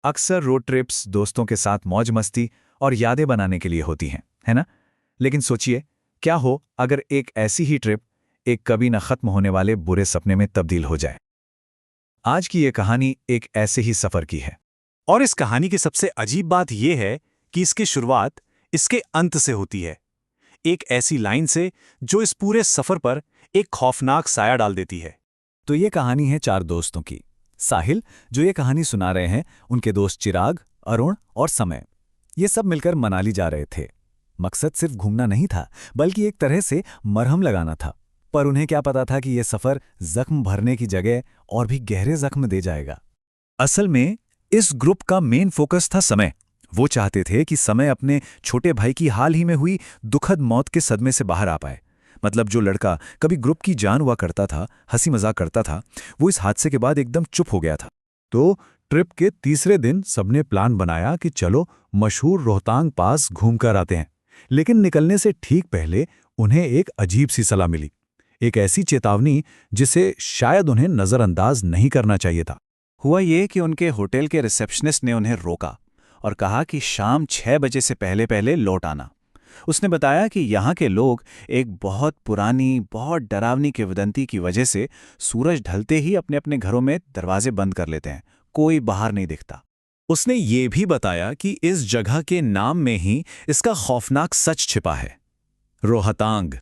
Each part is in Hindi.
अक्सर रोड ट्रिप्स दोस्तों के साथ मौज मस्ती और यादें बनाने के लिए होती हैं, है ना? लेकिन सोचिए, क्या हो अगर एक ऐसी ही ट्रिप एक कभी न खत्म होने वाले बुरे सपने में तब्दील हो जाए। आज की ये कहानी एक ऐसे ही सफर की है। और इस कहानी की सबसे अजीब बात यह है कि इसकी शुरुआत इसके अंत से होती है, एक ऐसी लाइन से जो इस पूरे सफर पर एक खौफनाक साया डाल देती है। तो ये कहानी है चार दोस्तों की। साहिल, जो ये कहानी सुना रहे हैं, उनके दोस्त चिराग, अरुण और समय, ये सब मिलकर मनाली जा रहे थे। मकसद सिर्फ घूमना नहीं था, बल्कि एक तरह से मरहम लगाना था। पर उन्हें क्या पता था कि यह सफर जख्म भरने की जगह और भी गहरे जख्म दे जाएगा। असल में इस ग्रुप का मेन फोकस था समय। वो चाहते थे कि समय अपने छोटे भाई की हाल ही में हुई दुखद मौत के सदमे से बाहर आ पाए। मतलब जो लड़का कभी ग्रुप की जान हुआ करता था, हंसी मजाक करता था, वो इस हादसे के बाद एकदम चुप हो गया था। तो ट्रिप के तीसरे दिन सबने प्लान बनाया कि चलो मशहूर रोहतांग पास घूमकर आते हैं। लेकिन निकलने से ठीक पहले उन्हें एक अजीब सी सलाह मिली, एक ऐसी चेतावनी जिसे शायद उन्हें नजरअंदाज नहीं करना चाहिए था। हुआ ये कि उनके होटल के रिसेप्शनिस्ट ने उन्हें रोका और कहा कि शाम 6 बजे से पहले पहले लौट आना। उसने बताया कि यहाँ के लोग एक बहुत पुरानी, बहुत डरावनी किंवदंती की वजह से सूरज ढलते ही अपने अपने घरों में दरवाजे बंद कर लेते हैं, कोई बाहर नहीं दिखता। उसने ये भी बताया कि इस जगह के नाम में ही इसका खौफनाक सच छिपा है, रोहतांग,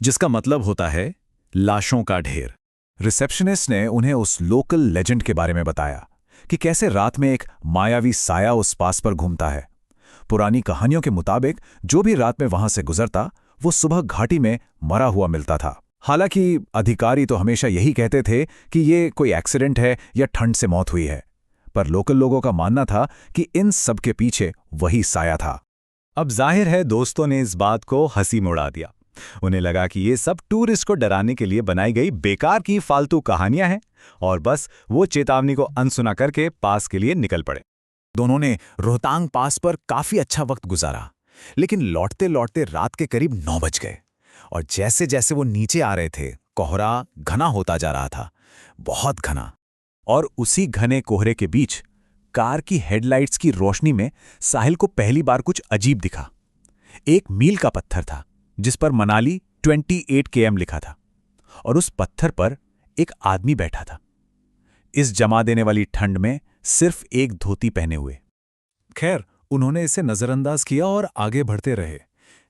जिसका मतलब होता है लाशों का ढेर। रिसेप्शनिस्ट ने उन्हें उस लोकल लेजेंड के बारे में बताया कि कैसे रात में एक मायावी साया उस पास पर घूमता है। पुरानी कहानियों के मुताबिक जो भी रात में वहां से गुजरता, वो सुबह घाटी में मरा हुआ मिलता था। हालांकि अधिकारी तो हमेशा यही कहते थे कि ये कोई एक्सीडेंट है या ठंड से मौत हुई है, पर लोकल लोगों का मानना था कि इन सब के पीछे वही साया था। अब जाहिर है दोस्तों ने इस बात को हंसी में उड़ा दिया। उन्हें लगा कि ये सब टूरिस्ट को डराने के लिए बनाई गई बेकार की फालतू कहानियां हैं, और बस वो चेतावनी को अनसुना करके पास के लिए निकल पड़े। दोनों ने रोहतांग पास पर काफी अच्छा वक्त गुजारा, लेकिन लौटते लौटते रात के करीब 9 बज गए। और जैसे जैसे वो नीचे आ रहे थे, कोहरा घना होता जा रहा था, बहुत घना। और उसी घने कोहरे के बीच कार की हेडलाइट्स की रोशनी में साहिल को पहली बार कुछ अजीब दिखा। एक मील का पत्थर था जिस पर मनाली 28 km लिखा था, और उस पत्थर पर एक आदमी बैठा था, इस जमा देने वाली ठंड में सिर्फ एक धोती पहने हुए। खैर, उन्होंने इसे नजरअंदाज किया और आगे बढ़ते रहे।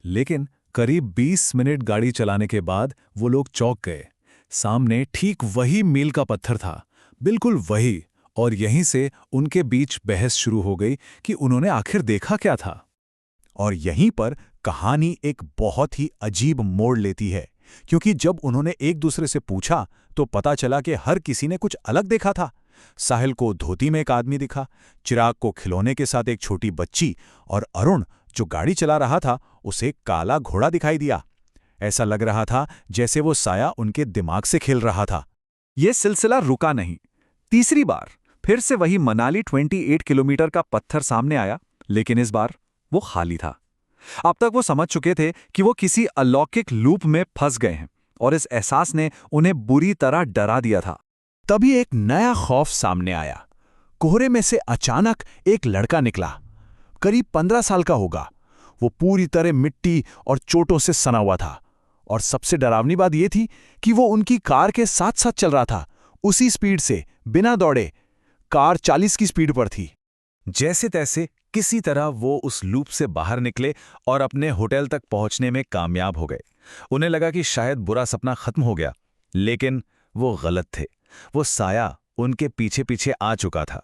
लेकिन करीब 20 मिनट गाड़ी चलाने के बाद वो लोग चौंक गए। सामने ठीक वही मील का पत्थर था, बिल्कुल वही। और यहीं से उनके बीच बहस शुरू हो गई कि उन्होंने आखिर देखा क्या था। और यहीं पर कहानी एक बहुत ही अजीब मोड़ लेती है, क्योंकि जब उन्होंने एक दूसरे से पूछा तो पता चला कि हर किसी ने कुछ अलग देखा था। साहिल को धोती में एक आदमी दिखा, चिराग को खिलौने के साथ एक छोटी बच्ची, और अरुण जो गाड़ी चला रहा था उसे काला घोड़ा दिखाई दिया। ऐसा लग रहा था जैसे वो साया उनके दिमाग से खेल रहा था। यह सिलसिला रुका नहीं। तीसरी बार फिर से वही मनाली 28 किलोमीटर का पत्थर सामने आया, लेकिन इस बार वो खाली था। अब तक वो समझ चुके थे कि वो किसी अलौकिक लूप में फंस गए हैं, और इस एहसास ने उन्हें बुरी तरह डरा दिया था। तभी एक नया खौफ सामने आया। कोहरे में से अचानक एक लड़का निकला, करीब 15 साल का होगा। वो पूरी तरह मिट्टी और चोटों से सना हुआ था, और सबसे डरावनी बात यह थी कि वो उनकी कार के साथ साथ चल रहा था, उसी स्पीड से, बिना दौड़े। कार 40 की स्पीड पर थी। जैसे तैसे किसी तरह वो उस लूप से बाहर निकले और अपने होटल तक पहुंचने में कामयाब हो गए। उन्हें लगा कि शायद बुरा सपना खत्म हो गया, लेकिन वो गलत थे। वो साया उनके पीछे पीछे आ चुका था।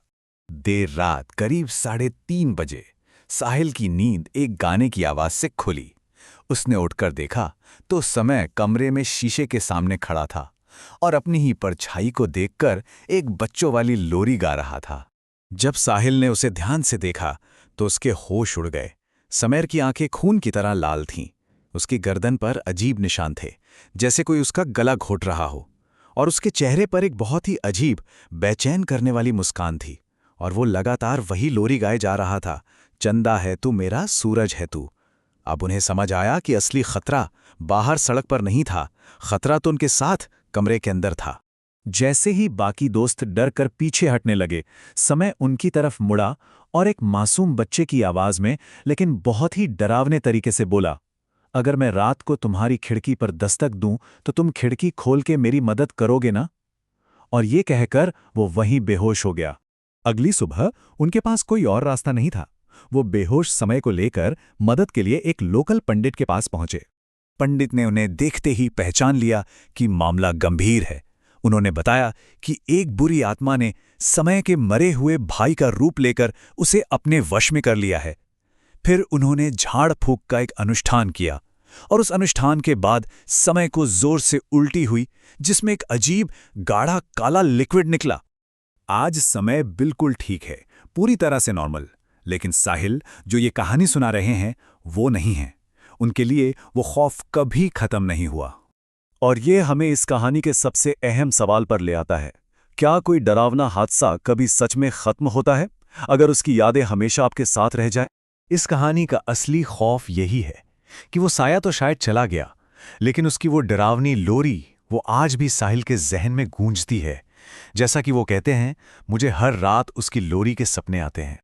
देर रात करीब 3:30 बजे साहिल की नींद एक गाने की आवाज से खुली। उसने उठकर देखा तो समय कमरे में शीशे के सामने खड़ा था, और अपनी ही परछाई को देखकर एक बच्चों वाली लोरी गा रहा था। जब साहिल ने उसे ध्यान से देखा तो उसके होश उड़ गए। समैर की आंखें खून की तरह लाल थीं। उसकी गर्दन पर अजीब निशान थे, जैसे कोई उसका गला घोट रहा हो, और उसके चेहरे पर एक बहुत ही अजीब, बेचैन करने वाली मुस्कान थी। और वो लगातार वही लोरी गाए जा रहा था, चंदा है तू मेरा, सूरज है तू। अब उन्हें समझ आया कि असली खतरा बाहर सड़क पर नहीं था, खतरा तो उनके साथ कमरे के अंदर था। जैसे ही बाकी दोस्त डर कर पीछे हटने लगे, समय उनकी तरफ मुड़ा और एक मासूम बच्चे की आवाज में, लेकिन बहुत ही डरावने तरीके से बोला, अगर मैं रात को तुम्हारी खिड़की पर दस्तक दूं तो तुम खिड़की खोल के मेरी मदद करोगे ना? और ये कहकर वो वहीं बेहोश हो गया। अगली सुबह उनके पास कोई और रास्ता नहीं था। वो बेहोश समय को लेकर मदद के लिए एक लोकल पंडित के पास पहुंचे। पंडित ने उन्हें देखते ही पहचान लिया कि मामला गंभीर है। उन्होंने बताया कि एक बुरी आत्मा ने समय के मरे हुए भाई का रूप लेकर उसे अपने वश में कर लिया है। फिर उन्होंने झाड़ फूंक का एक अनुष्ठान किया और उस अनुष्ठान के बाद समय को जोर से उल्टी हुई, जिसमें एक अजीब गाढ़ा काला लिक्विड निकला। आज समय बिल्कुल ठीक है, पूरी तरह से नॉर्मल, लेकिन साहिल जो ये कहानी सुना रहे हैं वो नहीं है। उनके लिए वो खौफ कभी खत्म नहीं हुआ। और ये हमें इस कहानी के सबसे अहम सवाल पर ले आता है, क्या कोई डरावना हादसा कभी सच में खत्म होता है अगर उसकी यादें हमेशा आपके साथ रह जाए? इस कहानी का असली खौफ यही है कि वो साया तो शायद चला गया, लेकिन उसकी वो डरावनी लोरी वो आज भी साहिल के जहन में गूंजती है। जैसा कि वो कहते हैं, मुझे हर रात उसकी लोरी के सपने आते हैं।